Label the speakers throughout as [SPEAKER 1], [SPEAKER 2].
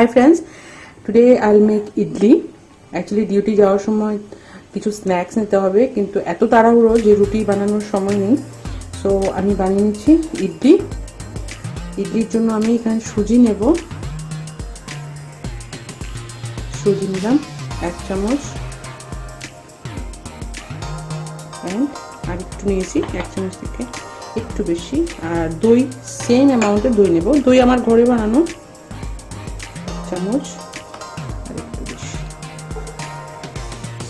[SPEAKER 1] Hi friends, today I'll make idli. Actually duty যাওয়ার সময় কিছু স্ন্যাক্স নিতে হবে, কিন্তু এত তাড়াহুড়ো যে রুটি বানানোর সময় নেই। সো আমি বানিয়ে নিচ্ছি ইডলি। ইডলির জন্য আমি এখানে সুজি নেব। সুজি নিলাম 1 চামচ, আর একটু নিয়েছি 1 চামচ থেকে একটু বেশি। আর দই সেম অ্যামাউন্টে দই নেব। দই আমার ঘরে বানানো, চামচ আর একটু বেশি।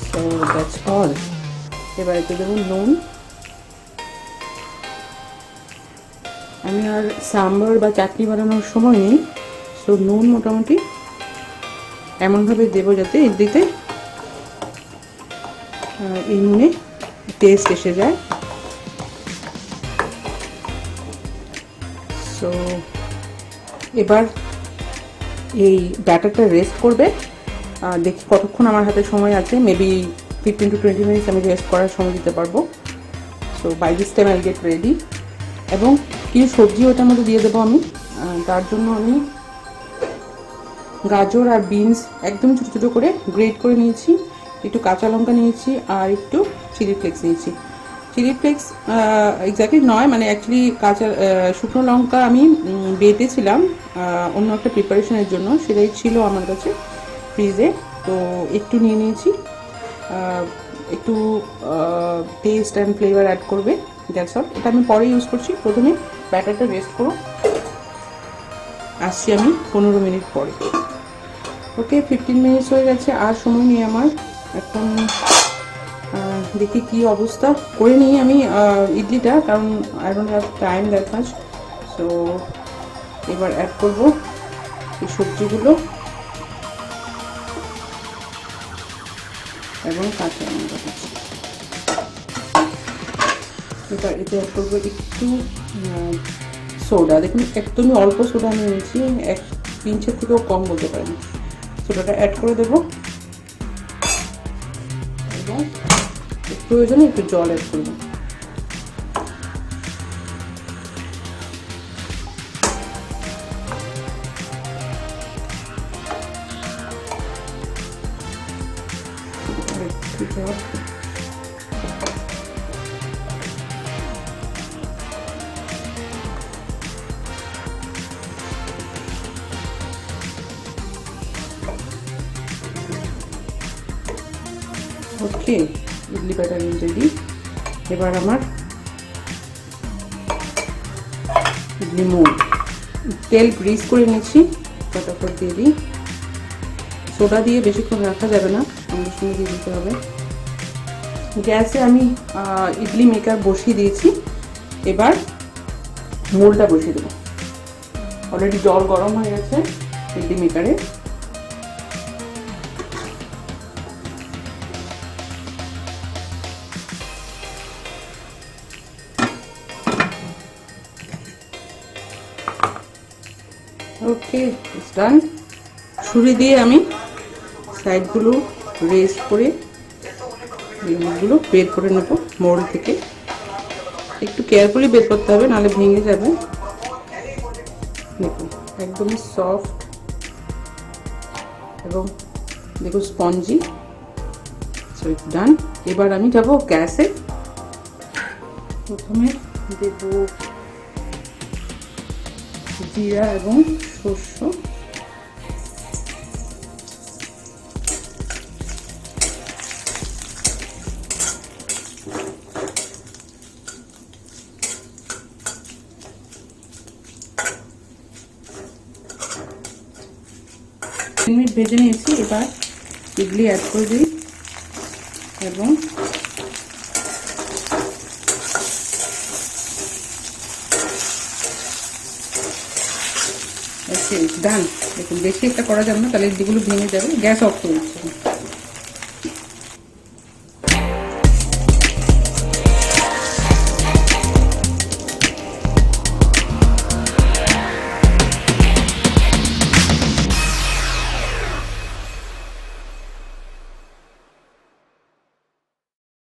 [SPEAKER 1] So that's all. এবার এতে দেবো নুন। আমি আর সাম্বার বা চাটনি বানানোর সময় নেই, সো নুন মোটামুটি এমনভাবে দেবো যাতে ইডলিতে এই নুনে টেস্ট এসে যায়। সো এবার এই ব্যাটারটা রেস্ট করবে। দেখি কতক্ষণ আমার হাতে সময় আছে। মেবি 15 to 20 মিনিটস আমি রেস্ট করার সময় দিতে পারবো। So by this time I get ready. এবং কিছু সবজি ওটার মধ্যে দিয়ে দেবো আমি। তার জন্য আমি গাজর আর বিনস একদম ছোটো ছোটো করে গ্রেট করে নিয়েছি, একটু কাঁচা লঙ্কা নিয়েছি আর একটু চিলি ফ্লেক্স নিয়েছি। চিলি ফ্লেক্স এক্স্যাক্টলি নয়, মানে অ্যাকচুয়ালি কাঁচা শুকনো লঙ্কা আমি বেটেছিলাম অন্য একটা প্রিপারেশনের জন্য, সেটাই ছিল আমার কাছে ফ্রিজে, তো একটু নিয়ে নিয়েছি। একটু টেস্ট অ্যান্ড ফ্লেভার অ্যাড করবে, দ্যাটস অল। এটা আমি পরে ইউজ করছি। প্রথমে ব্যাটারটা রেস্ট করো, আসছি আমি 15 মিনিট পরে। ওকে, 15 মিনিটস হয়ে গেছে, আর সময় নেই আমার। এখন দেখি কি অবস্থা। করে নিই আমি ইডলিটা, কারণ I don't have time that much. So এবার অ্যাড করবো এই সবজিগুলো এবং কাঁচা লঙ্কা। এবার এতে অ্যাড করবো একটু সোডা। দেখুন একদমই অল্প সোডা আমি নিয়েছি, 1 পিঞ্চের থেকেও কম বলতে পারেন। সোডাটা অ্যাড করে দেবো এবং প্রয়োজনে একটু জল অ্যাড করবো। ওকে, ইডলি ব্যাটার রেডি। এবার আমার ইডলি মোল্ড, তেল গ্রিস করে নিয়েছি, ফটাফট দিয়ে দিই। সোডা দিয়ে বেশিক্ষণ রাখা যাবে না, সঙ্গে সঙ্গে দিয়ে দিতে হবে। গ্যাসে আমি ইডলি মেকার বসিয়ে দিয়েছি। এবার মোল্ডটা বসিয়ে দেবো। অলরেডি জল গরম হয়ে গেছে ইডলি মেকারে। ওকে, ইটস ডান। ছুরি দিয়ে আমি সাইডগুলো রেস্ট করে এগুলো বের করে নেব মোল্ড থেকে। একটু কেয়ারফুলি বের করতে হবে, নাহলে ভেঙে যাবে। দেখুন একদমই সফট এবং দেখুন স্পঞ্জি। সো ইটস ডান। এবার আমি যাব গ্যাসে। প্রথমে দেব জিরা এবং সর্ষ। মিনিট ভেজে নিয়েছি। এবার ইডলি অ্যাড করে দিই এবং ডান। দেখুন বেশি একটা করা যাবে না, তাহলে ইডলিগুলো ভেঙে যাবে। গ্যাস অফ করে দিচ্ছি।